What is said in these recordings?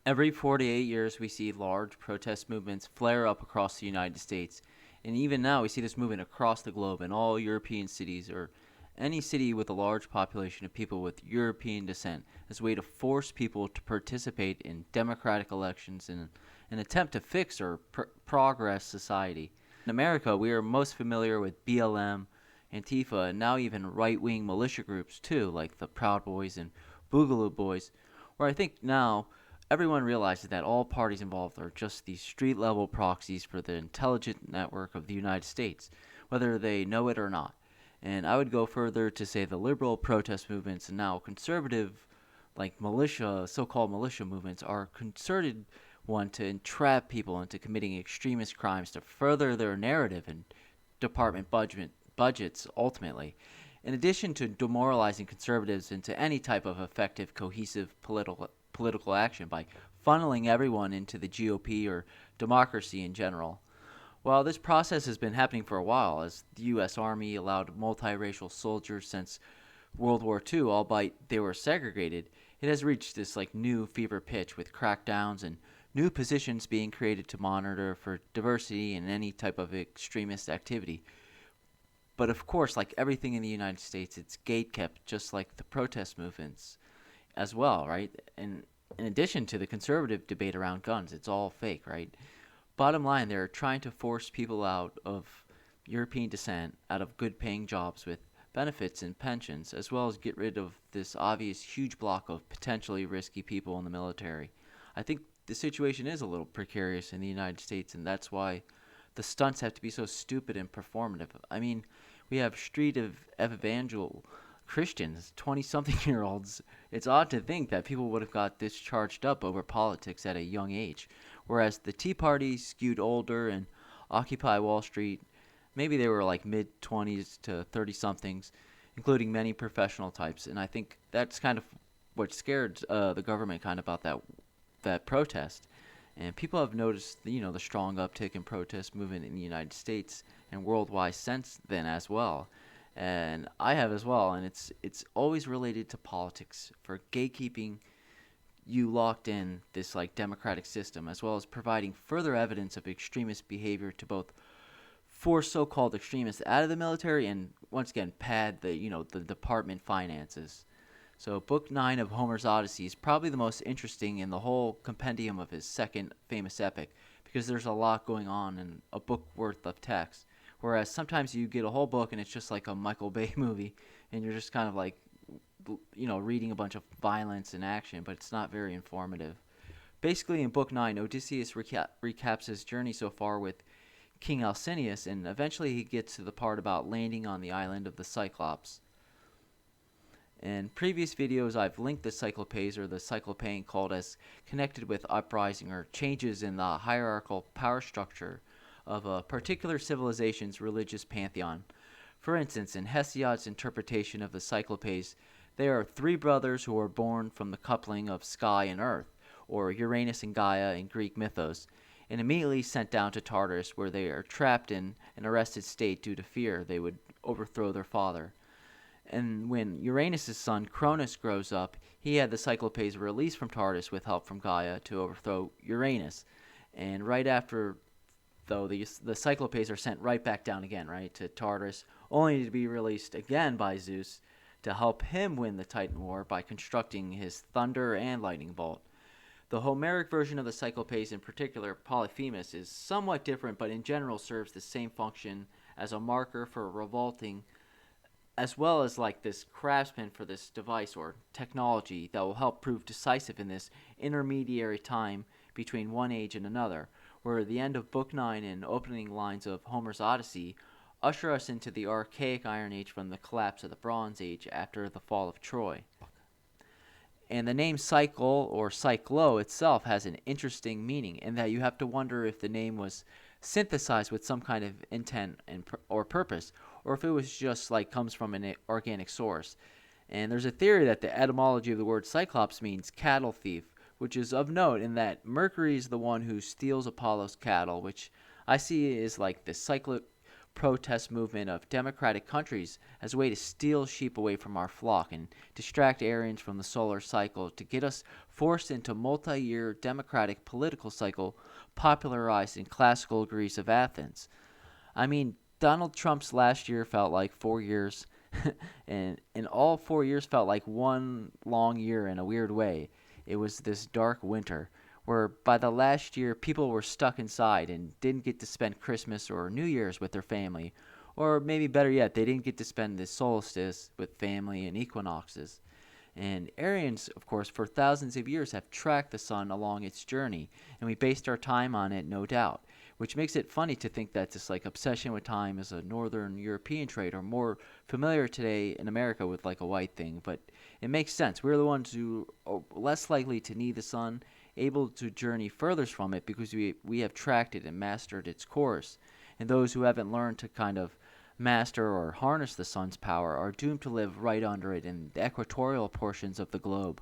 Every 48 years, we see large protest movements flare up across the United States. And even now, we see this movement across the globe in all European cities or any city with a large population of people with European descent as a way to force people to participate in democratic elections in an attempt to fix or progress society. In America, we are most familiar with BLM, Antifa, and now even right wing militia groups too, like the Proud Boys and Boogaloo Boys, where I think now everyone realizes that all parties involved are just these street level proxies for the intelligent network of the United States, whether they know it or not. And I would go further to say the liberal protest movements and now conservative, like militia, so called militia movements, are concerted one to entrap people into committing extremist crimes to further their narrative and department budgets ultimately. In addition to demoralizing conservatives into any type of effective, cohesive political action by funneling everyone into the GOP or democracy in general. While this process has been happening for a while, as the U.S. Army allowed multiracial soldiers since World War II, albeit they were segregated, it has reached this like new fever pitch with crackdowns and new positions being created to monitor for diversity and any type of extremist activity. But of course, like everything in the United States, it's gatekept, just like the protest movements as well, right? And in addition to the conservative debate around guns, it's all fake, right? Bottom line, they're trying to force people out of European descent, out of good paying jobs with benefits and pensions, as well as get rid of this obvious huge block of potentially risky people in the military. I think the situation is a little precarious in the United States, and that's why the stunts have to be so stupid and performative. I mean, we have street of evangel Christians, 20 something year olds. It's odd to think that people would have got this charged up over politics at a young age. Whereas the Tea Party skewed older and Occupy Wall Street, maybe they were like mid 20s to 30 somethings, including many professional types. And I think that's kind of what scared the government kind of about that protest. And people have noticed, the strong uptick in protest movement in the United States and worldwide since then as well. And I have as well, and it's always related to politics for gatekeeping you locked in this like democratic system, as well as providing further evidence of extremist behavior to both force so-called extremists out of the military and once again pad the department finances. So book 9 of Homer's Odyssey is probably the most interesting in the whole compendium of his second famous epic because there's a lot going on in a book worth of text. Whereas sometimes you get a whole book and it's just like a Michael Bay movie and you're just kind of like reading a bunch of violence and action, but it's not very informative. Basically, in Book 9, Odysseus recaps his journey so far with King Alcinous, and eventually he gets to the part about landing on the island of the Cyclops. In previous videos, I've linked the cyclopes or the cyclopane called as connected with uprising or changes in the hierarchical power structure of a particular civilization's religious pantheon. For instance, in Hesiod's interpretation of the cyclopes, they are three brothers who are born from the coupling of sky and earth, or Uranus and Gaia in Greek mythos, and immediately sent down to Tartarus, where they are trapped in an arrested state due to fear they would overthrow their father. And when Uranus' son Cronus grows up, he had the Cyclopes released from Tartarus with help from Gaia to overthrow Uranus. And right after, though, the Cyclopes are sent right back down again, right, to Tartarus, only to be released again by Zeus to help him win the Titan War by constructing his thunder and lightning bolt. The Homeric version of the Cyclopes, in particular Polyphemus, is somewhat different, but in general serves the same function as a marker for revolting, as well as like this craftsman for this device or technology that will help prove decisive in this intermediary time between one age and another, where the end of Book 9 and opening lines of Homer's Odyssey usher us into the archaic Iron Age from the collapse of the Bronze Age after the fall of Troy. And the name cycle or cyclo itself has an interesting meaning in that you have to wonder if the name was synthesized with some kind of intent or purpose, or if it was just like comes from an organic source. And there's a theory that the etymology of the word cyclops means cattle thief, which is of note in that Mercury is the one who steals Apollo's cattle, which I see is like the cyclic protest movement of democratic countries as a way to steal sheep away from our flock and distract Aryans from the solar cycle to get us forced into multi-year democratic political cycle popularized in classical Greece of Athens. I mean, Donald Trump's last year felt like 4 years, and all 4 years felt like one long year in a weird way. It was this dark winter where by the last year people were stuck inside and didn't get to spend Christmas or New Year's with their family, or maybe better yet, they didn't get to spend the solstice with family and equinoxes. And Aryans, of course, for thousands of years have tracked the sun along its journey, and we based our time on it, no doubt. Which makes it funny to think that this like obsession with time is a northern European trait, or more familiar today in America with like a white thing. But it makes sense. We're the ones who are less likely to need the sun, able to journey furthest from it because we have tracked it and mastered its course. And those who haven't learned to kind of master or harness the sun's power are doomed to live right under it in the equatorial portions of the globe.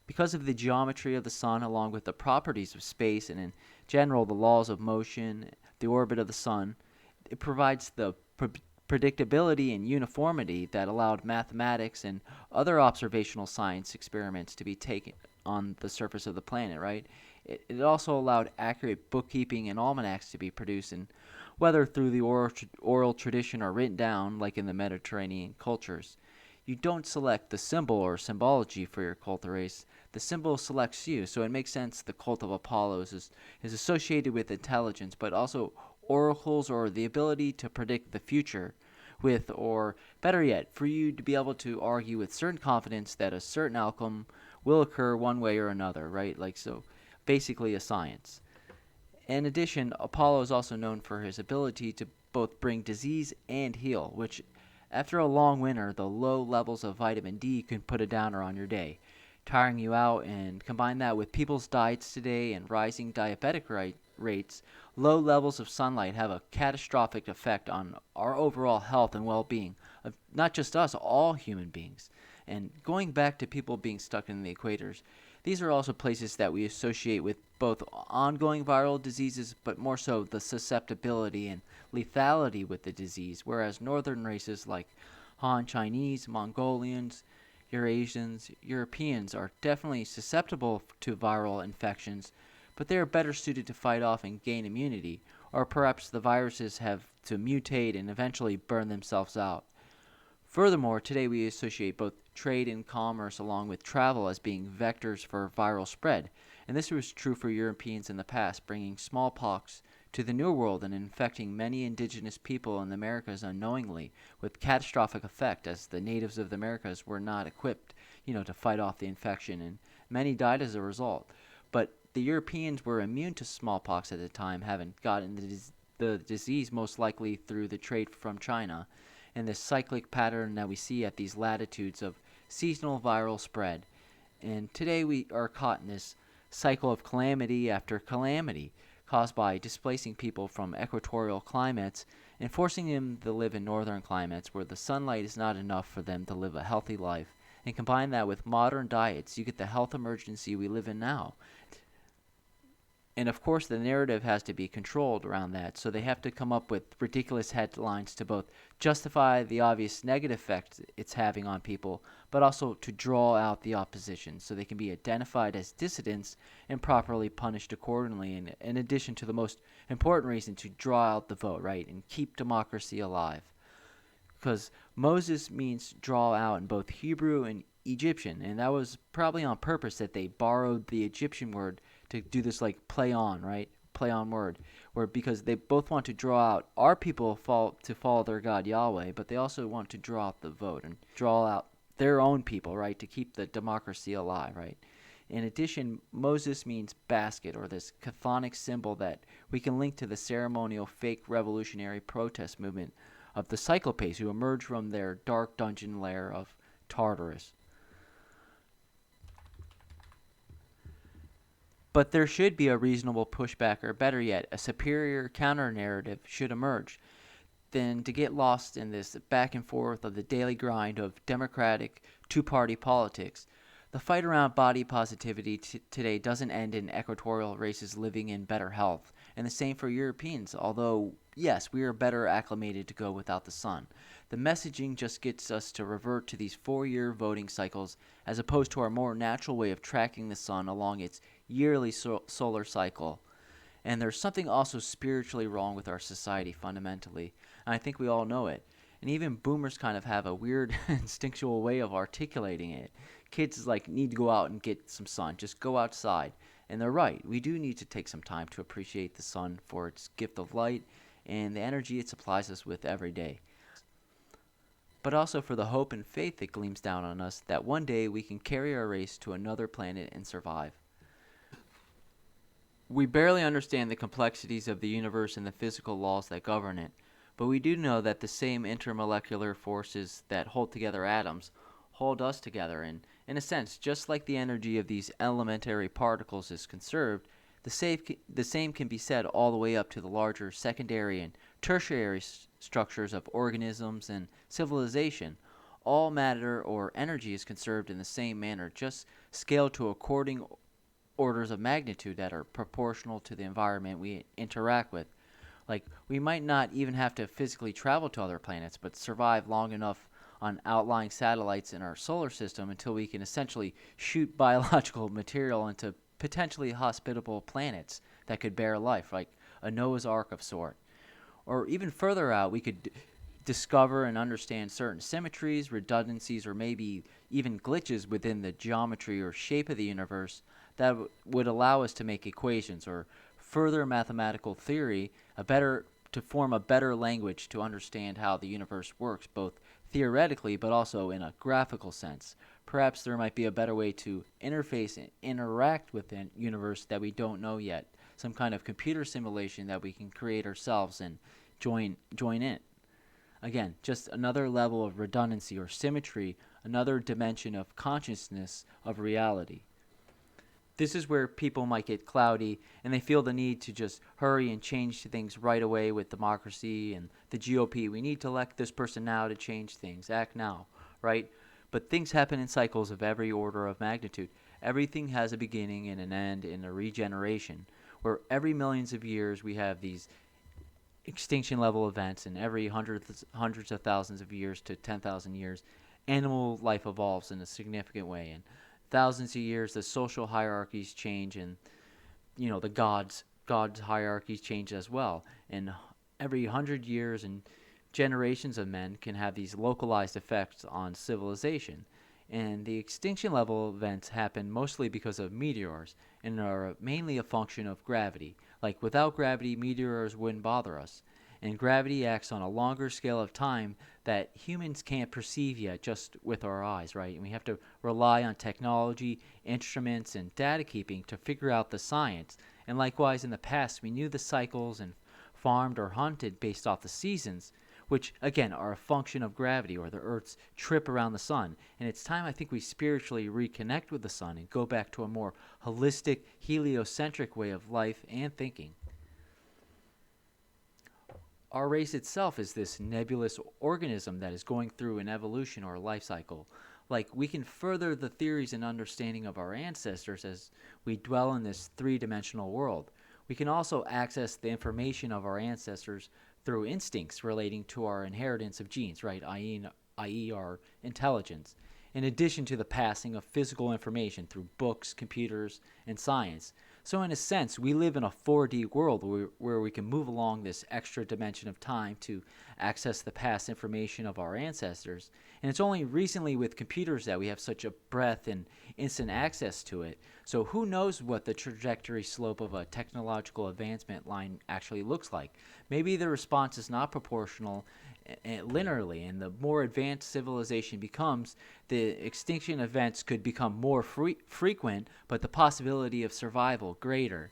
Because of the geometry of the sun, along with the properties of space and in general the laws of motion, the orbit of the sun, it provides the predictability and uniformity that allowed mathematics and other observational science experiments to be taken on the surface of the planet, right? It also allowed accurate bookkeeping and almanacs to be produced, and whether through the oral tradition or written down, like in the Mediterranean cultures. You don't select the symbol or symbology for your cult or race. The symbol selects you, so it makes sense the cult of Apollos is associated with intelligence, but also oracles or the ability to predict the future with, or better yet, for you to be able to argue with certain confidence that a certain outcome will occur one way or another, right? Like, so basically a science. In addition, Apollo is also known for his ability to both bring disease and heal, which after a long winter, the low levels of vitamin D can put a downer on your day, tiring you out, and combine that with people's diets today and rising diabetic rates, low levels of sunlight have a catastrophic effect on our overall health and well-being of not just us, all human beings. And going back to people being stuck in the equators, these are also places that we associate with both ongoing viral diseases, but more so the susceptibility and lethality with the disease, whereas northern races like Han Chinese, Mongolians, Eurasians, Europeans are definitely susceptible to viral infections, but they are better suited to fight off and gain immunity, or perhaps the viruses have to mutate and eventually burn themselves out. Furthermore, today we associate both trade and commerce along with travel as being vectors for viral spread, and this was true for Europeans in the past, bringing smallpox to the New World and infecting many indigenous people in the Americas unknowingly, with catastrophic effect as the natives of the Americas were not equipped, to fight off the infection, and many died as a result. But the Europeans were immune to smallpox at the time, having gotten the disease most likely through the trade from China, and this cyclic pattern that we see at these latitudes of seasonal viral spread. And today we are caught in this cycle of calamity after calamity, caused by displacing people from equatorial climates and forcing them to live in northern climates where the sunlight is not enough for them to live a healthy life. And combine that with modern diets, you get the health emergency we live in now. And of course, the narrative has to be controlled around that, so they have to come up with ridiculous headlines to both justify the obvious negative effect it's having on people, but also to draw out the opposition, so they can be identified as dissidents and properly punished accordingly, in addition to the most important reason to draw out the vote, right, and keep democracy alive. Because Moses means draw out in both Hebrew and Egyptian, and that was probably on purpose that they borrowed the Egyptian word to do this like play on, right? Play on word, where because they both want to draw out our people to follow their God Yahweh, but they also want to draw out the vote and draw out their own people, right, to keep the democracy alive, right? In addition, Moses means basket, or this chthonic symbol that we can link to the ceremonial fake revolutionary protest movement of the Cyclopes who emerged from their dark dungeon lair of Tartarus. But there should be a reasonable pushback, or better yet, a superior counter-narrative should emerge than to get lost in this back and forth of the daily grind of democratic two-party politics. The fight around body positivity today doesn't end in equatorial races living in better health, and the same for Europeans, although, yes, we are better acclimated to go without the sun. The messaging just gets us to revert to these 4-year voting cycles as opposed to our more natural way of tracking the sun along its yearly solar cycle. And there's something also spiritually wrong with our society fundamentally, and I think we all know it. And even boomers kind of have a weird instinctual way of articulating it. Kids need to go out and get some sun. Just go outside. And they're right. We do need to take some time to appreciate the sun for its gift of light and the energy it supplies us with every day. But also for the hope and faith that gleams down on us that one day we can carry our race to another planet and survive. We barely understand the complexities of the universe and the physical laws that govern it, but we do know that the same intermolecular forces that hold together atoms hold us together, and in a sense, just like the energy of these elementary particles is conserved, the same can be said all the way up to the larger secondary and tertiary structures of organisms and civilization. All matter or energy is conserved in the same manner, just scaled to according orders of magnitude that are proportional to the environment we interact with. We might not even have to physically travel to other planets, but survive long enough on outlying satellites in our solar system until we can essentially shoot biological material into potentially hospitable planets that could bear life, like a Noah's Ark of sort. Or even further out, we could discover and understand certain symmetries, redundancies, or maybe even glitches within the geometry or shape of the universe that would allow us to make equations or further mathematical theory to form a better language to understand how the universe works, both theoretically but also in a graphical sense. Perhaps there might be a better way to interface and interact with the universe that we don't know yet, some kind of computer simulation that we can create ourselves and join in. Again, just another level of redundancy or symmetry, another dimension of consciousness of reality. This is where people might get cloudy and they feel the need to just hurry and change things right away with democracy and the GOP. We need to elect this person now to change things. Act now, right? But things happen in cycles of every order of magnitude. Everything has a beginning and an end and a regeneration, where every millions of years we have these extinction level events, and every hundreds of thousands of years to 10,000 years, animal life evolves in a significant way. And thousands of years, the social hierarchies change, and the gods hierarchies change as well. And every 100 years and generations of men can have these localized effects on civilization. And the extinction level events happen mostly because of meteors and are mainly a function of gravity. Without gravity, meteors wouldn't bother us. And gravity acts on a longer scale of time that humans can't perceive yet just with our eyes, right? And we have to rely on technology, instruments, and data keeping to figure out the science. And likewise, in the past, we knew the cycles and farmed or hunted based off the seasons, which, again, are a function of gravity or the Earth's trip around the sun. And it's time, I think, we spiritually reconnect with the sun and go back to a more holistic, heliocentric way of life and thinking. Our race itself is this nebulous organism that is going through an evolution or life cycle. We can further the theories and understanding of our ancestors as we dwell in this three-dimensional world. We can also access the information of our ancestors through instincts relating to our inheritance of genes, right, i.e. our intelligence, in addition to the passing of physical information through books, computers, and science. So in a sense, we live in a 4D world where we can move along this extra dimension of time to access the past information of our ancestors. And it's only recently with computers that we have such a breadth and instant access to it. So who knows what the trajectory slope of a technological advancement line actually looks like. Maybe the response is not proportional linearly, and the more advanced civilization becomes, the extinction events could become more frequent, but the possibility of survival greater.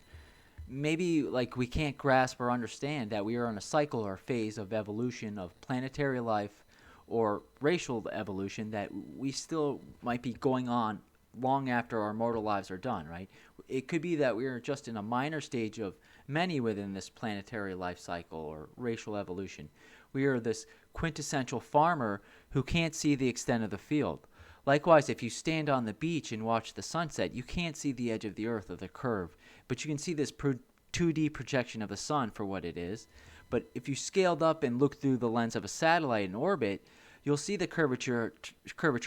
Maybe we can't grasp or understand that we are in a cycle or phase of evolution of planetary life or racial evolution that we still might be going on long after our mortal lives are done, right? It could be that we are just in a minor stage of many within this planetary life cycle or racial evolution. We are this quintessential farmer who can't see the extent of the field. Likewise, if you stand on the beach and watch the sunset, you can't see the edge of the earth or the curve, but you can see this 2D projection of the sun for what it is. But if you scaled up and looked through the lens of a satellite in orbit, you'll see the curvature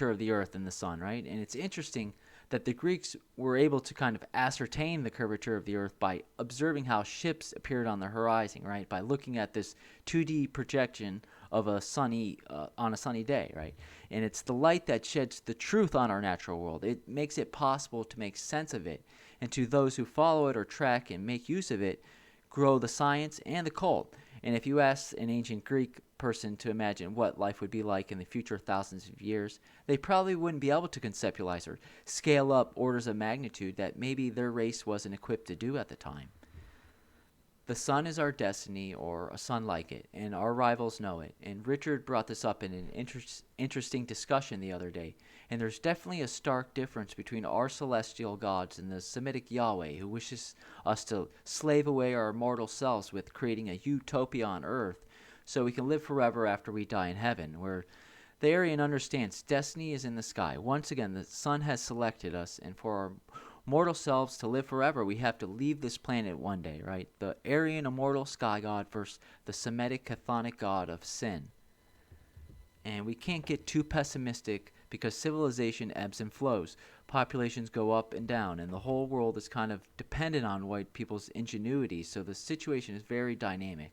of the earth and the sun, right? And it's interesting that the Greeks were able to kind of ascertain the curvature of the earth by observing how ships appeared on the horizon, right? By looking at this 2D projection of a sunny on a sunny day, right? And it's the light that sheds the truth on our natural world. It makes it possible to make sense of it, and to those who follow it or track and make use of it, grow the science and the cult. And if you ask an ancient Greek person to imagine what life would be like in the future thousands of years, they probably wouldn't be able to conceptualize or scale up orders of magnitude that maybe their race wasn't equipped to do at the time. The sun is our destiny, or a sun like it, and our rivals know it. And Richard brought this up in an interesting discussion the other day. And there's definitely a stark difference between our celestial gods and the Semitic Yahweh, who wishes us to slave away our mortal selves with creating a utopia on earth so we can live forever after we die in heaven, where the Aryan understands destiny is in the sky. Once again, the sun has selected us, and for our mortal selves to live forever, we have to leave this planet one day, right? The Aryan immortal sky god versus the Semitic chthonic god of sin. And we can't get too pessimistic because civilization ebbs and flows. Populations go up and down, and the whole world is kind of dependent on white people's ingenuity, so the situation is very dynamic.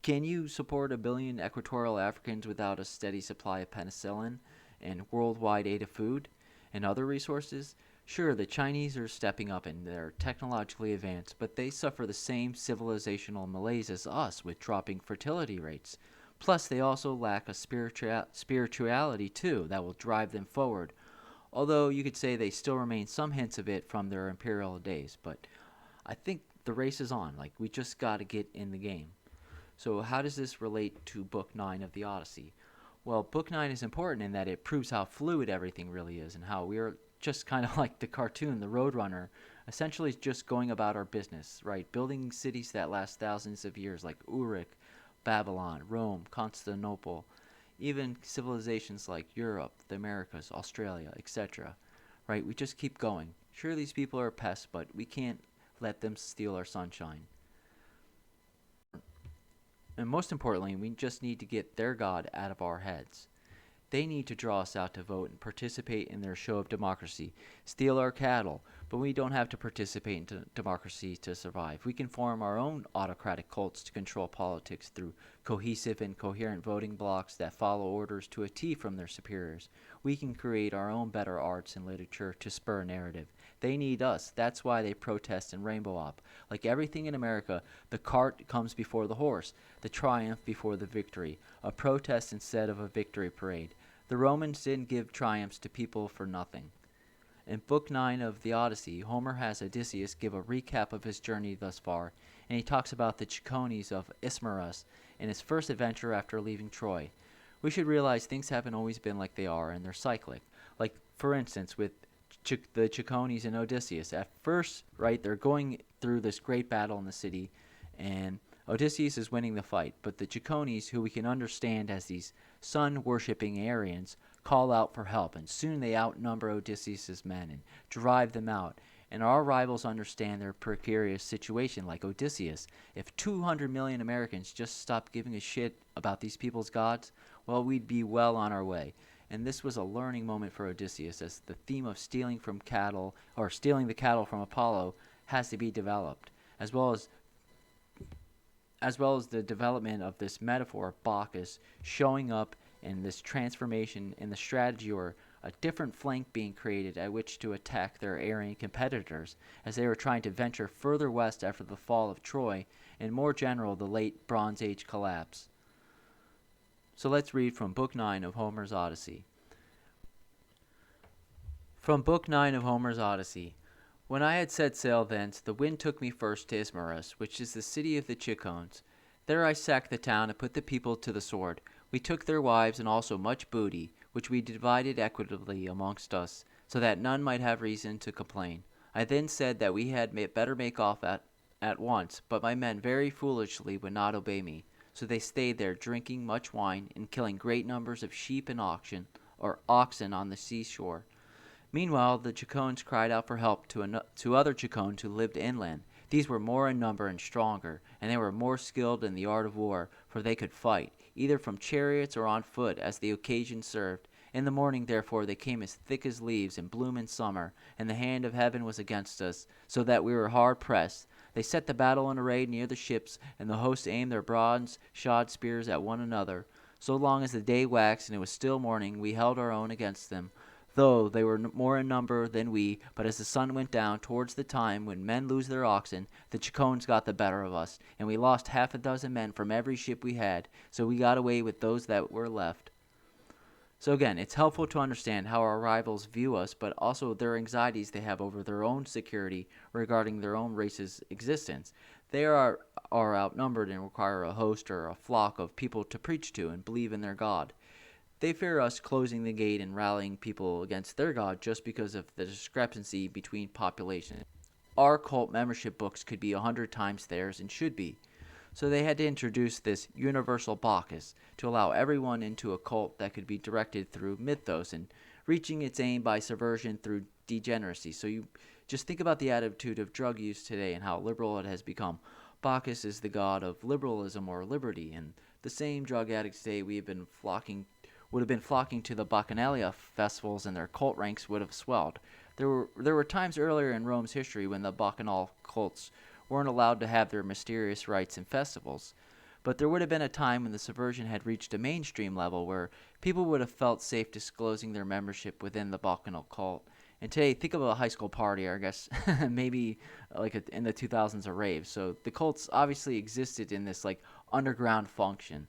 Can you support 1 billion equatorial Africans without a steady supply of penicillin and worldwide aid of food and other resources? Sure, the Chinese are stepping up and they're technologically advanced, but they suffer the same civilizational malaise as us with dropping fertility rates. Plus, they also lack a spirituality, too, that will drive them forward. Although you could say they still remain some hints of it from their imperial days. But I think the race is on. Like, we just got to get in the game. So how does this relate to Book 9 of the Odyssey? Well, Book 9 is important in that it proves how fluid everything really is and how we are just kind of like the cartoon, the Roadrunner, essentially just going about our business, right? Building cities that last thousands of years like Uruk, Babylon, Rome, Constantinople, even civilizations like Europe, the Americas, Australia, etc. Right? We just keep going. Sure, these people are pests, but we can't let them steal our sunshine. And most importantly, we just need to get their God out of our heads. They need to draw us out to vote and participate in their show of democracy, steal our cattle, but we don't have to participate in democracy to survive. We can form our own autocratic cults to control politics through cohesive and coherent voting blocks that follow orders to a T from their superiors. We can create our own better arts and literature to spur narrative. They need us. That's why they protest and rainbow up. Like everything in America, the cart comes before the horse, the triumph before the victory, a protest instead of a victory parade. The Romans didn't give triumphs to people for nothing. In Book 9 of the Odyssey, Homer has Odysseus give a recap of his journey thus far, and he talks about the Cicones of Ismarus in his first adventure after leaving Troy. We should realize things haven't always been like they are, and they're cyclic. Like, for instance, with the Cicones and Odysseus. At first, right, they're going through this great battle in the city, and Odysseus is winning the fight, but the Cicones, who we can understand as these sun-worshipping Aryans, call out for help, and soon they outnumber Odysseus' men and drive them out. And our rivals understand their precarious situation like Odysseus. If 200 million Americans just stopped giving a shit about these people's gods, well, we'd be well on our way. And this was a learning moment for Odysseus, as the theme of stealing the cattle from Apollo has to be developed, as well as the development of this metaphor, Bacchus, showing up in this transformation in the strategy, or a different flank being created at which to attack their Aryan competitors, as they were trying to venture further west after the fall of Troy, and more general, the late Bronze Age collapse. So let's read from Book 9 of Homer's Odyssey. From Book 9 of Homer's Odyssey. When I had set sail thence, the wind took me first to Ismarus, which is the city of the Cicones. There I sacked the town and put the people to the sword. We took their wives and also much booty, which we divided equitably amongst us, so that none might have reason to complain. I then said that we had better make off at once, but my men very foolishly would not obey me. So they stayed there, drinking much wine and killing great numbers of sheep and oxen on the seashore. Meanwhile, the Chacones cried out for help to other Chacones who lived inland. These were more in number and stronger, and they were more skilled in the art of war, for they could fight, either from chariots or on foot, as the occasion served. In the morning, therefore, they came as thick as leaves in bloom in summer, and the hand of heaven was against us, so that we were hard pressed. They set the battle in array near the ships, and the host aimed their bronze-shod spears at one another. So long as the day waxed and it was still morning, we held our own against them, though they were more in number than we. But as the sun went down towards the time when men lose their oxen, the Chacones got the better of us, and we lost 6 men from every ship we had, so we got away with those that were left. So again, it's helpful to understand how our rivals view us, but also their anxieties they have over their own security regarding their own race's existence. They are outnumbered and require a host or a flock of people to preach to and believe in their God. They fear us closing the gate and rallying people against their God just because of the discrepancy between populations. Our cult membership books could be 100 times theirs and should be. So they had to introduce this universal Bacchus to allow everyone into a cult that could be directed through mythos and reaching its aim by subversion through degeneracy. So you just think about the attitude of drug use today and how liberal it has become. Bacchus is the god of liberalism or liberty, and the same drug addicts today would have been flocking to the Bacchanalia festivals, and their cult ranks would have swelled. There were times earlier in Rome's history when the Bacchanal cults weren't allowed to have their mysterious rites and festivals. But there would have been a time when the subversion had reached a mainstream level where people would have felt safe disclosing their membership within the Bacchanal cult. And today, think of a high school party, or I guess maybe in the 2000s a rave. So the cults obviously existed in this underground function.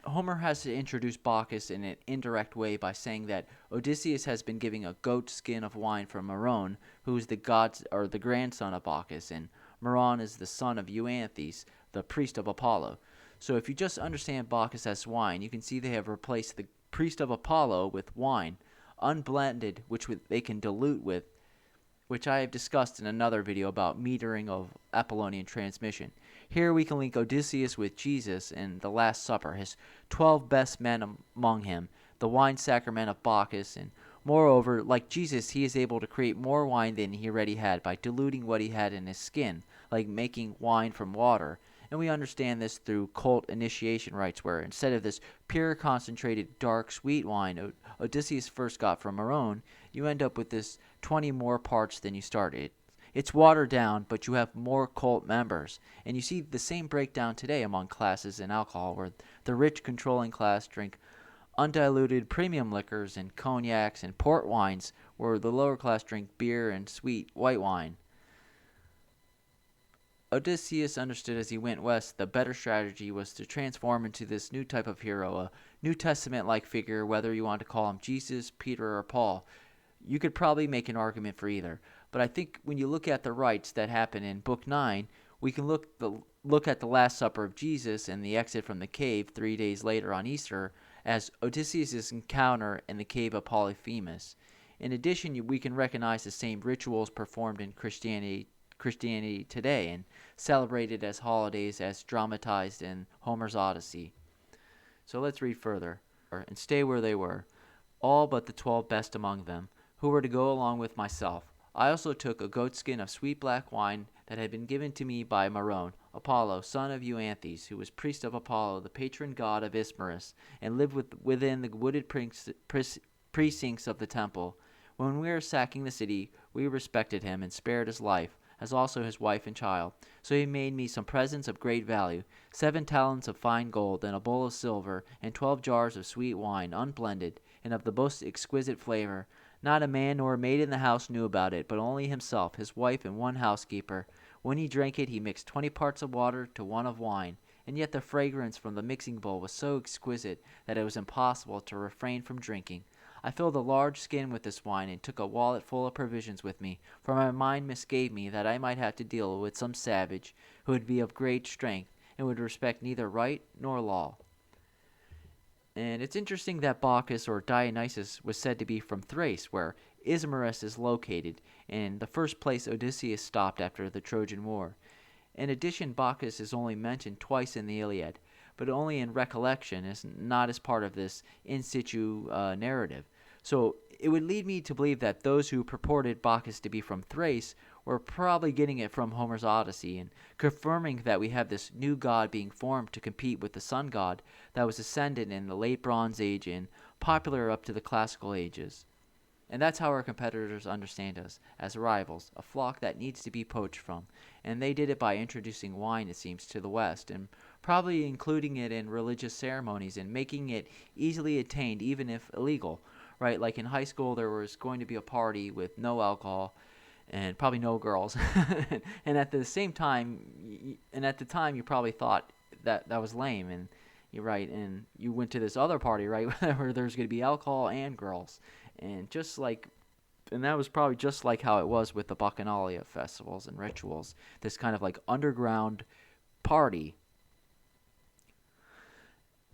Homer has to introduce Bacchus in an indirect way by saying that Odysseus has been giving a goat skin of wine for Maron, who is the grandson of Bacchus, and Maron is the son of Euanthes, the priest of Apollo. So if you just understand Bacchus as wine, you can see they have replaced the priest of Apollo with wine, unblended, which they can dilute with, which I have discussed in another video about metering of Apollonian transmission. Here we can link Odysseus with Jesus in the Last Supper, his 12 best men among him, the wine sacrament of Bacchus, and moreover, like Jesus, he is able to create more wine than he already had by diluting what he had in his skin, like making wine from water. And we understand this through cult initiation rites, where instead of this pure, concentrated, dark, sweet wine Odysseus first got from Maron, you end up with this 20 more parts than you started. It's watered down, but you have more cult members. And you see the same breakdown today among classes in alcohol, where the rich controlling class drink undiluted premium liquors and cognacs and port wines, where the lower class drink beer and sweet white wine. Odysseus understood as he went west the better strategy was to transform into this new type of hero, a New Testament-like figure, whether you want to call him Jesus, Peter, or Paul. You could probably make an argument for either. But I think when you look at the rites that happen in Book 9, we can look at the Last Supper of Jesus and the exit from the cave 3 days later on Easter as Odysseus' encounter in the cave of Polyphemus. In addition, we can recognize the same rituals performed in Christianity today and celebrated as holidays as dramatized in Homer's Odyssey. So let's read further. And stay where they were, all but the 12 best among them, who were to go along with myself. I also took a goatskin of sweet black wine that had been given to me by Maron, Apollo, son of Euanthes, who was priest of Apollo, the patron god of Ismarus, and lived within the wooded precincts of the temple. When we were sacking the city, we respected him and spared his life, as also his wife and child. So he made me some presents of great value, 7 talents of fine gold, and a bowl of silver, and 12 jars of sweet wine, unblended, and of the most exquisite flavor. Not a man nor a maid in the house knew about it, but only himself, his wife, and 1 housekeeper. When he drank it, he mixed 20 parts of water to 1 of wine, and yet the fragrance from the mixing bowl was so exquisite that it was impossible to refrain from drinking. I filled a large skin with this wine and took a wallet full of provisions with me, for my mind misgave me that I might have to deal with some savage who would be of great strength and would respect neither right nor law. And it's interesting that Bacchus or Dionysus was said to be from Thrace, where Ismarus is located, and the first place Odysseus stopped after the Trojan War. In addition, Bacchus is only mentioned twice in the Iliad, but only in recollection, is not as part of this in situ narrative. So it would lead me to believe that those who purported Bacchus to be from Thrace were probably getting it from Homer's Odyssey and confirming that we have this new god being formed to compete with the sun god that was ascendant in the late Bronze Age and popular up to the classical ages. And that's how our competitors understand us, as rivals, a flock that needs to be poached from. And they did it by introducing wine, it seems, to the West, and probably including it in religious ceremonies and making it easily attained, even if illegal. Right? Like in high school, there was going to be a party with no alcohol and probably no girls. And at the same time, and at the time, you probably thought that was lame. And you're right. And you went to this other party, right, where there's going to be alcohol and girls. And that was probably just like how it was with the Bacchanalia festivals and rituals. This kind of like underground party.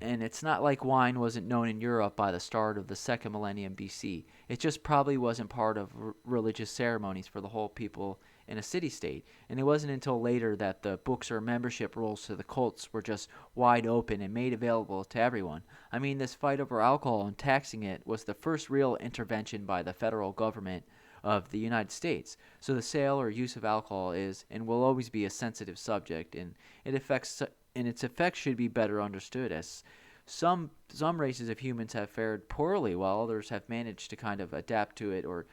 And it's not like wine wasn't known in Europe by the start of the second millennium BC. It just probably wasn't part of religious ceremonies for the whole people in a city-state. And it wasn't until later that the books or membership rules to the cults were just wide open and made available to everyone. I mean, this fight over alcohol and taxing it was the first real intervention by the federal government of the United States. So the sale or use of alcohol is and will always be a sensitive subject, and its effects should be better understood, as some races of humans have fared poorly while others have managed to kind of adapt to it or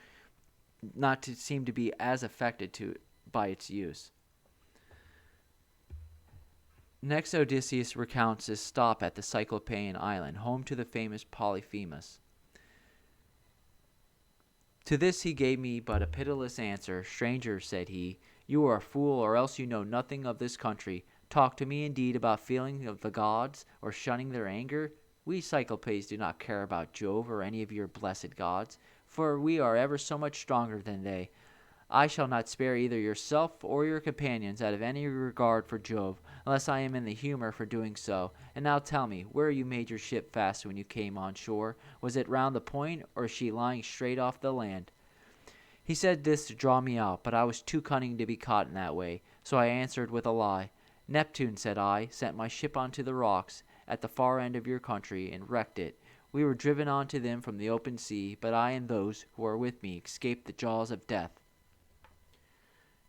not to seem to be as affected by its use. Next, Odysseus recounts his stop at the Cyclopean island, home to the famous Polyphemus. To this he gave me but a pitiless answer. Stranger, said he, you are a fool, or else you know nothing of this country. Talk to me indeed about feeling of the gods, or shunning their anger. We Cyclopes do not care about Jove or any of your blessed gods, for we are ever so much stronger than they. I shall not spare either yourself or your companions out of any regard for Jove, unless I am in the humor for doing so. And now tell me, where you made your ship fast when you came on shore? Was it round the point, or is she lying straight off the land? He said this to draw me out, but I was too cunning to be caught in that way, so I answered with a lie. Neptune, said I, sent my ship onto the rocks at the far end of your country and wrecked it. We were driven onto them from the open sea, but I and those who are with me escaped the jaws of death.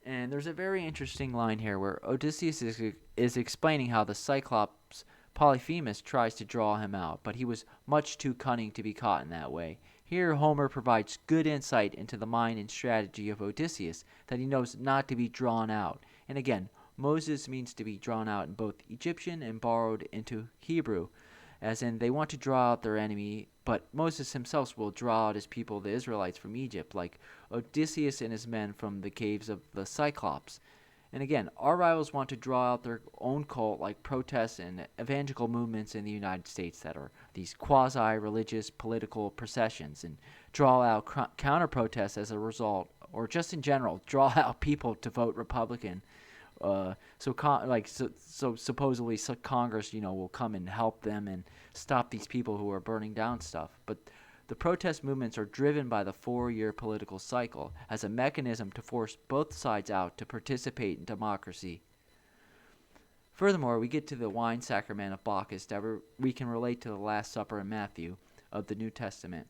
And there's a very interesting line here where Odysseus is explaining how the Cyclops Polyphemus tries to draw him out, but he was much too cunning to be caught in that way. Here Homer provides good insight into the mind and strategy of Odysseus, that he knows not to be drawn out. And again, Moses means to be drawn out in both Egyptian and borrowed into Hebrew, as in they want to draw out their enemy, but Moses himself will draw out his people, the Israelites, from Egypt, like Odysseus and his men from the caves of the Cyclops. And again, our rivals want to draw out their own cult, like protests and evangelical movements in the United States that are these quasi-religious political processions, and draw out counter-protests as a result, or just in general, draw out people to vote Republican. So supposedly Congress, will come and help them and stop these people who are burning down stuff. But the protest movements are driven by the 4-year political cycle as a mechanism to force both sides out to participate in democracy. Furthermore, we get to the wine sacrament of Bacchus that we can relate to the Last Supper in Matthew of the New Testament.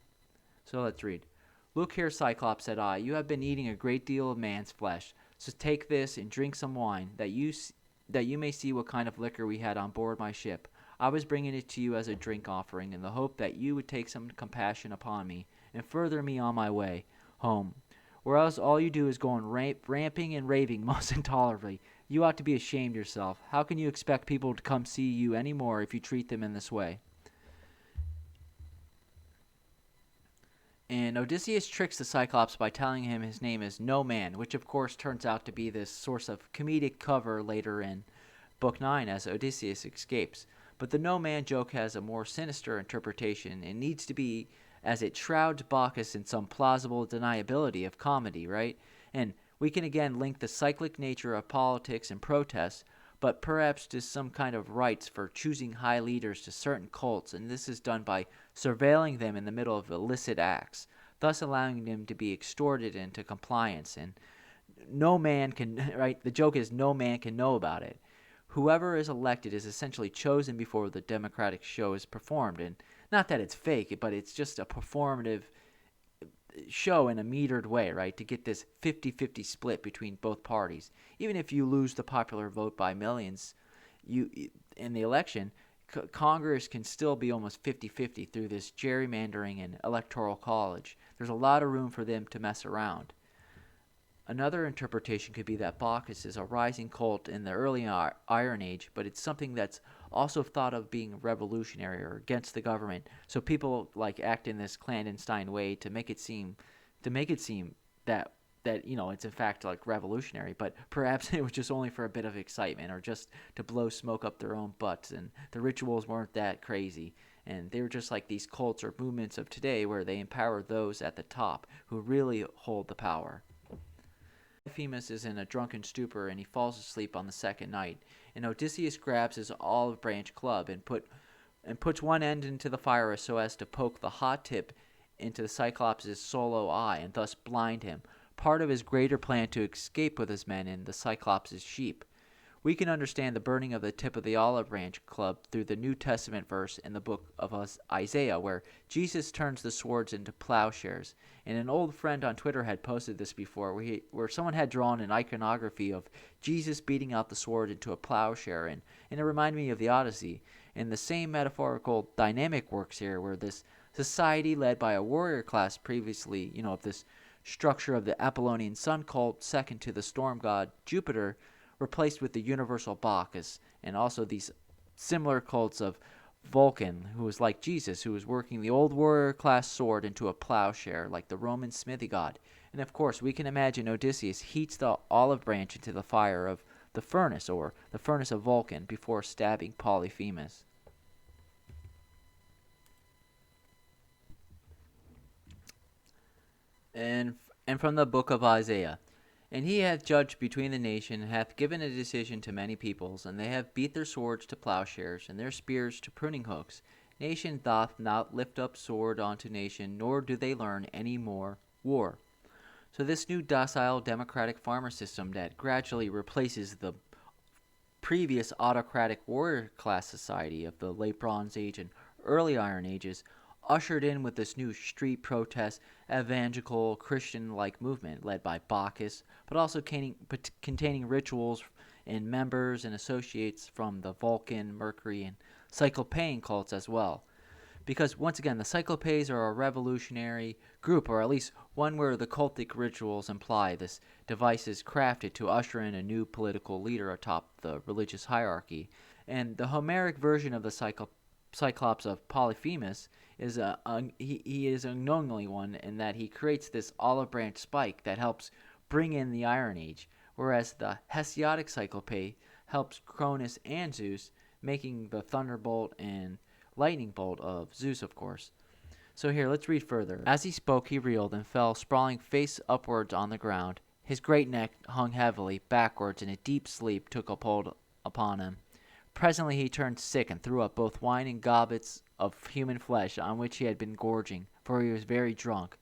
So let's read. Look here, Cyclops, said I, you have been eating a great deal of man's flesh. So take this and drink some wine, that you may see what kind of liquor we had on board my ship. I was bringing it to you as a drink offering, in the hope that you would take some compassion upon me, and further me on my way home. Whereas all you do is go on ramping and raving most intolerably. You ought to be ashamed yourself. How can you expect people to come see you any more if you treat them in this way? And Odysseus tricks the Cyclops by telling him his name is No Man, which of course turns out to be this source of comedic cover later in Book 9 as Odysseus escapes. But the No Man joke has a more sinister interpretation and needs to be as it shrouds Bacchus in some plausible deniability of comedy, right? And we can again link the cyclic nature of politics and protests, but perhaps to some kind of rites for choosing high leaders to certain cults, and this is done by surveilling them in the middle of illicit acts, thus allowing them to be extorted into compliance. And no man can, right? The joke is no man can know about it. Whoever is elected is essentially chosen before the democratic show is performed, and not that it's fake, but it's just a performative show in a metered way, right, to get this 50-50 split between both parties. Even if you lose the popular vote by millions, you in the election, Congress can still be almost 50-50 through this gerrymandering and electoral college. There's a lot of room for them to mess around. Another interpretation could be that Bacchus is a rising cult in the early Iron Age, but it's something that's also thought of being revolutionary or against the government. So people like act in this clandestine way to make it seem that it's in fact like revolutionary, but perhaps it was just only for a bit of excitement or just to blow smoke up their own butts, and the rituals weren't that crazy. And they were just like these cults or movements of today where they empower those at the top who really hold the power. Polyphemus is in a drunken stupor and he falls asleep on the second night, and Odysseus grabs his olive branch club and puts one end into the fire so as to poke the hot tip into the Cyclops' solo eye and thus blind him, part of his greater plan to escape with his men and the Cyclops' sheep. We can understand the burning of the tip of the olive branch club through the New Testament verse in the book of Isaiah, where Jesus turns the swords into plowshares. And an old friend on Twitter had posted this before, where someone had drawn an iconography of Jesus beating out the sword into a plowshare, and it reminded me of the Odyssey. And the same metaphorical dynamic works here, where this society led by a warrior class previously, of this structure of the Apollonian sun cult, second to the storm god Jupiter, replaced with the universal Bacchus, and also these similar cults of Vulcan, who was like Jesus, who was working the old warrior class sword into a plowshare, like the Roman smithy god. And of course, we can imagine Odysseus heats the olive branch into the fire of the furnace, or the furnace of Vulcan, before stabbing Polyphemus. And from the book of Isaiah. And he hath judged between the nation, and hath given a decision to many peoples, and they have beat their swords to plowshares, and their spears to pruning hooks. Nation doth not lift up sword unto nation, nor do they learn any more war. So this new docile democratic farmer system that gradually replaces the previous autocratic warrior class society of the late Bronze Age and early Iron Ages ushered in with this new street protest, evangelical, Christian-like movement led by Bacchus, but also containing rituals and members and associates from the Vulcan, Mercury, and Cyclopean cults as well. Because, once again, the Cyclopes are a revolutionary group, or at least one where the cultic rituals imply this device is crafted to usher in a new political leader atop the religious hierarchy. And the Homeric version of the Cyclops of Polyphemus is he is unknowingly one in that he creates this olive branch spike that helps bring in the Iron Age, whereas the Hesiodic Cyclope helps Cronus and Zeus, making the thunderbolt and lightning bolt of Zeus, of course. So here, let's read further. As he spoke, he reeled and fell sprawling face upwards on the ground. His great neck hung heavily backwards, and a deep sleep took hold upon him. Presently he turned sick and threw up both wine and goblets of human flesh on which he had been gorging, for he was very drunk.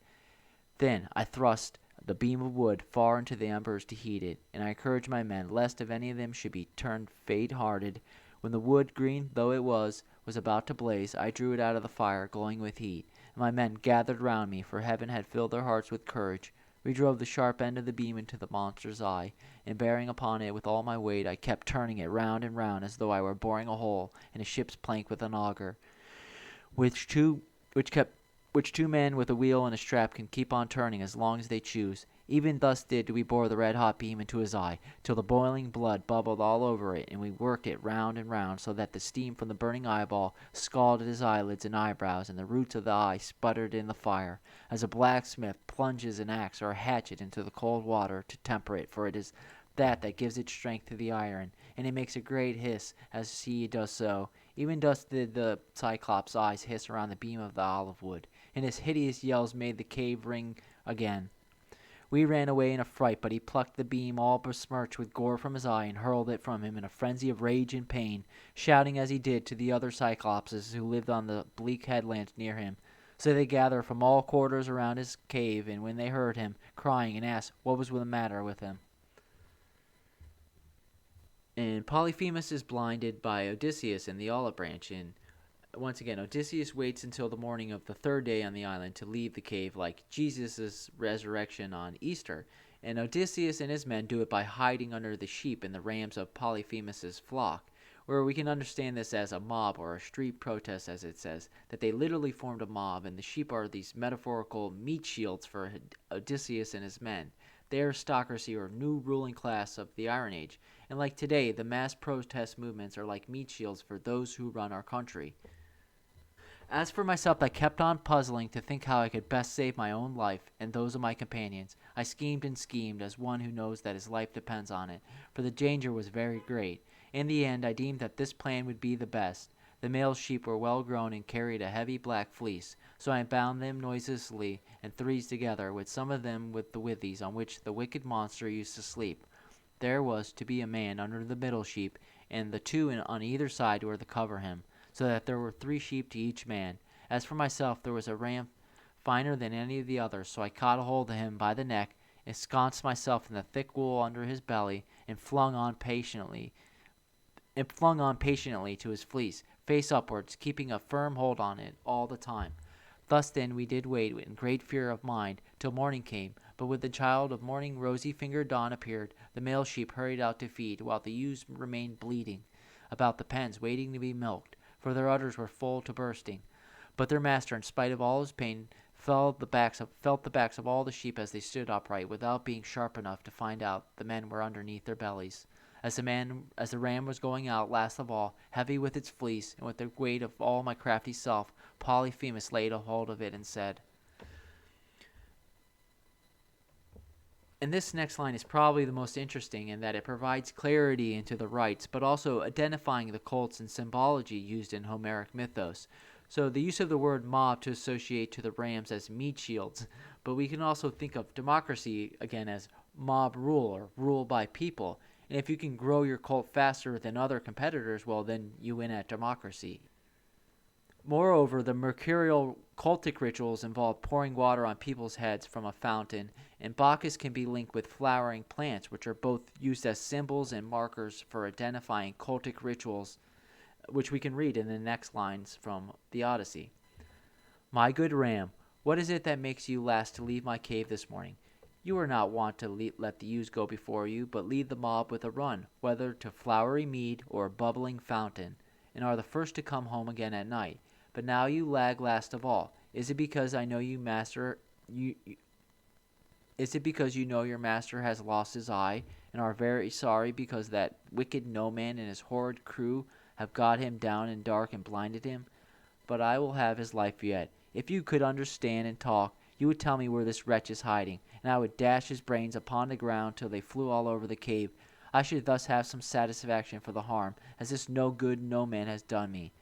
Then I thrust the beam of wood far into the embers to heat it, and I encouraged my men, lest if any of them should be turned faint-hearted. When the wood, green though it was about to blaze, I drew it out of the fire, glowing with heat, and my men gathered round me, for heaven had filled their hearts with courage. We drove the sharp end of the beam into the monster's eye, and bearing upon it with all my weight, I kept turning it round and round as though I were boring a hole in a ship's plank with an auger, which two men with a wheel and a strap can keep on turning as long as they choose. Even thus did we bore the red-hot beam into his eye, till the boiling blood bubbled all over it, and we worked it round and round, so that the steam from the burning eyeball scalded his eyelids and eyebrows, and the roots of the eye sputtered in the fire, as a blacksmith plunges an axe or a hatchet into the cold water to temper it, for it is that gives its strength to the iron, and it makes a great hiss as he does so. Even thus did the Cyclops' eyes hiss around the beam of the olive wood, and his hideous yells made the cave ring again. We ran away in a fright, but he plucked the beam all besmirched with gore from his eye and hurled it from him in a frenzy of rage and pain, shouting as he did to the other Cyclopses who lived on the bleak headlands near him. So they gathered from all quarters around his cave, and when they heard him crying, and asked what was the matter with him. And Polyphemus is blinded by Odysseus in the olive branch, and Once again, Odysseus waits until the morning of the third day on the island to leave the cave, like Jesus' resurrection on Easter. And Odysseus and his men do it by hiding under the sheep and the rams of Polyphemus's flock, where we can understand this as a mob or a street protest, as it says, that they literally formed a mob, and the sheep are these metaphorical meat shields for Odysseus and his men. The aristocracy or new ruling class of the Iron Age, and like today, the mass protest movements are like meat shields for those who run our country. As for myself, I kept on puzzling to think how I could best save my own life and those of my companions. I schemed and schemed as one who knows that his life depends on it, for the danger was very great. In the end, I deemed that this plan would be the best. The male sheep were well grown and carried a heavy black fleece, so I bound them noiselessly in threes together, with some of them with the withies on which the wicked monster used to sleep. There was to be a man under the middle sheep, and the two on either side were to cover him, so that there were 3 sheep to each man. As for myself, there was a ram finer than any of the others, so I caught hold of him by the neck, ensconced myself in the thick wool under his belly, and flung on patiently to his fleece, face upwards, keeping a firm hold on it all the time. Thus then we did wait in great fear of mind till morning came, but with the child of morning rosy-fingered dawn appeared, the male sheep hurried out to feed, while the ewes remained bleating about the pens, waiting to be milked, for their udders were full to bursting. But their master, in spite of all his pain, felt the backs of all the sheep as they stood upright, without being sharp enough to find out the men were underneath their bellies. As the ram was going out last of all, heavy with its fleece, and with the weight of all my crafty self, Polyphemus laid a hold of it and said, and this next line is probably the most interesting in that it provides clarity into the rites, but also identifying the cults and symbology used in Homeric mythos. So the use of the word mob to associate to the rams as meat shields, but we can also think of democracy again as mob rule or rule by people. And if you can grow your cult faster than other competitors, well, then you win at democracy. Moreover, the mercurial cultic rituals involve pouring water on people's heads from a fountain, and Bacchus can be linked with flowering plants, which are both used as symbols and markers for identifying cultic rituals, which we can read in the next lines from the Odyssey. My good ram, what is it that makes you last to leave my cave this morning? You are not wont to let the ewes go before you, but lead the mob with a run, whether to flowery mead or a bubbling fountain, and are the first to come home again at night. But now you lag last of all. Is it because I know you master you? Is it because you know your master has lost his eye, and are very sorry because that wicked no-man and his horrid crew have got him down in dark and blinded him? But I will have his life yet. If you could understand and talk, you would tell me where this wretch is hiding, and I would dash his brains upon the ground till they flew all over the cave. I should thus have some satisfaction for the harm, as this no-good no-man has done me.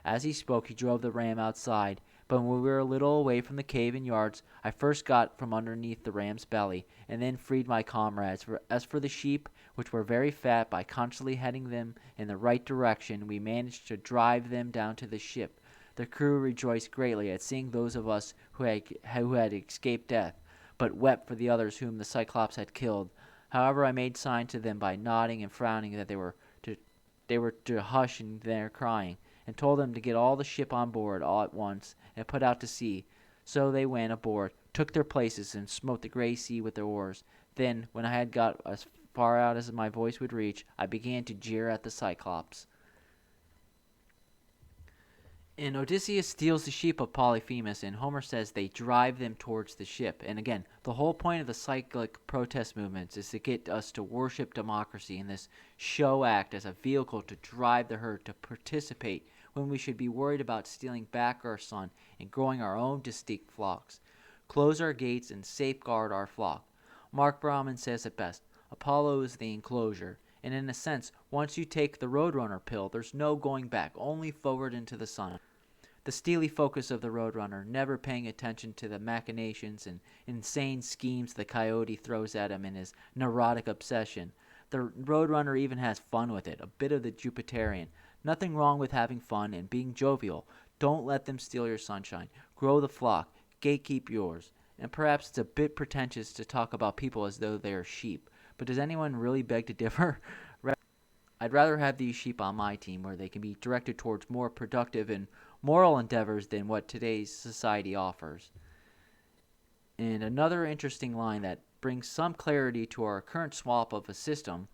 As he spoke, he drove the ram outside, but when we were a little away from the cave and yards, I first got from underneath the ram's belly, and then freed my comrades. As for the sheep, which were very fat, by constantly heading them in the right direction, we managed to drive them down to the ship. The crew rejoiced greatly at seeing those of us who had escaped death, but wept for the others whom the Cyclops had killed. However, I made sign to them by nodding and frowning that they were to hush in their crying, and told them to get all the ship on board all at once and put out to sea. So they went aboard, took their places, and smote the grey sea with their oars. Then, when I had got as far out as my voice would reach, I began to jeer at the Cyclops. And Odysseus steals the sheep of Polyphemus, and Homer says they drive them towards the ship. And again, the whole point of the cyclic protest movements is to get us to worship democracy in this show act as a vehicle to drive the herd to participate when we should be worried about stealing back our son and growing our own distinct flocks. Close our gates and safeguard our flock. Mark Brauman says it best, Apollo is the enclosure. And in a sense, once you take the Roadrunner pill, there's no going back, only forward into the sun. The steely focus of the Roadrunner, never paying attention to the machinations and insane schemes the coyote throws at him in his neurotic obsession. The Roadrunner even has fun with it, a bit of the Jupiterian. Nothing wrong with having fun and being jovial. Don't let them steal your sunshine. Grow the flock. Gatekeep yours. And perhaps it's a bit pretentious to talk about people as though they are sheep. But does anyone really beg to differ? I'd rather have these sheep on my team where they can be directed towards more productive and moral endeavors than what today's society offers. And another interesting line that brings some clarity to our current swap of a system,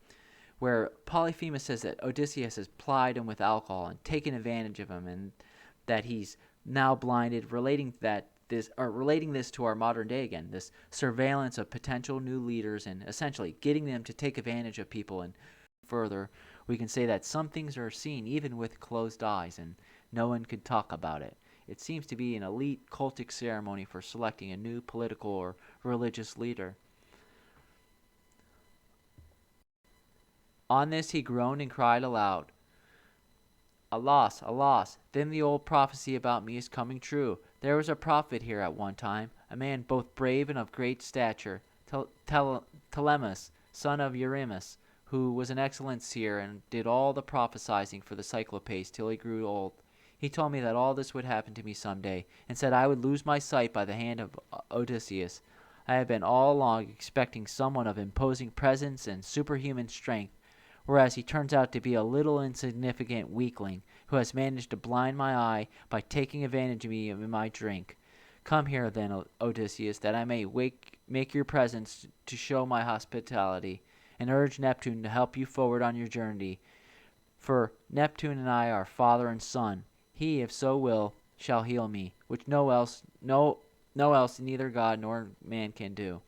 where Polyphemus says that Odysseus has plied him with alcohol and taken advantage of him, and that he's now blinded, relating this to our modern day again, this surveillance of potential new leaders and essentially getting them to take advantage of people. And further, we can say that some things are seen even with closed eyes and no one could talk about it. It seems to be an elite cultic ceremony for selecting a new political or religious leader. On this he groaned and cried aloud, "Alas, alas, then the old prophecy about me is coming true. There was a prophet here at one time, a man both brave and of great stature, Telemus, son of Eurymus, who was an excellent seer and did all the prophesying for the Cyclopes till he grew old. He told me that all this would happen to me some day, and said I would lose my sight by the hand of Odysseus. I have been all along expecting someone of imposing presence and superhuman strength, whereas he turns out to be a little insignificant weakling who has managed to blind my eye by taking advantage of me in my drink. Come here, then, Odysseus, that I may make your presence to show my hospitality, and urge Neptune to help you forward on your journey. For Neptune and I are father and son. He, if so will, shall heal me, which no else, neither God nor man can do."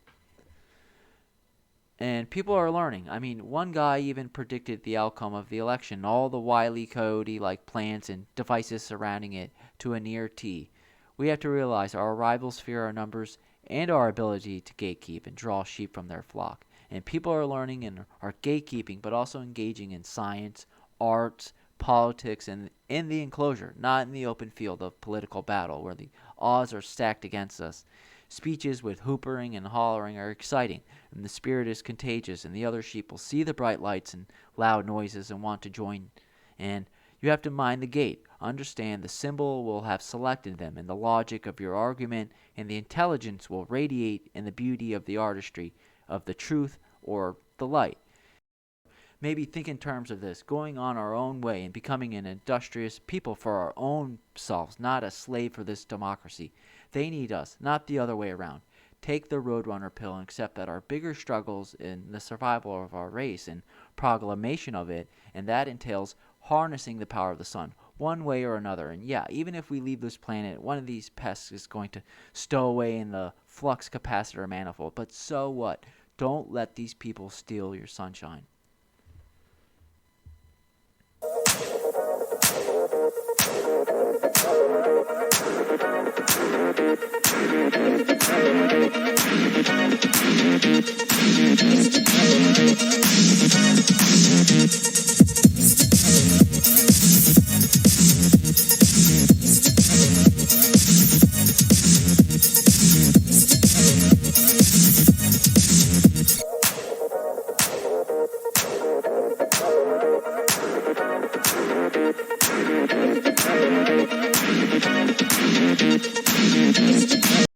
And people are learning. I mean, one guy even predicted the outcome of the election, all the wily coyote-like plans and devices surrounding it to a near T. We have to realize our rivals fear our numbers and our ability to gatekeep and draw sheep from their flock. And people are learning and are gatekeeping, but also engaging in science, arts, politics, and in the enclosure, not in the open field of political battle where the odds are stacked against us. Speeches with hoopering and hollering are exciting, and the spirit is contagious, and the other sheep will see the bright lights and loud noises and want to join. And you have to mind the gate. Understand the symbol will have selected them, and the logic of your argument and the intelligence will radiate in the beauty of the artistry of the truth or the light. Maybe think in terms of this, going on our own way and becoming an industrious people for our own selves, not a slave for this democracy. They need us, not the other way around. Take the Roadrunner pill and accept that our bigger struggles in the survival of our race and proclamation of it, and that entails harnessing the power of the sun, one way or another. And yeah, even if we leave this planet, one of these pests is going to stow away in the flux capacitor manifold. But so what? Don't let these people steal your sunshine.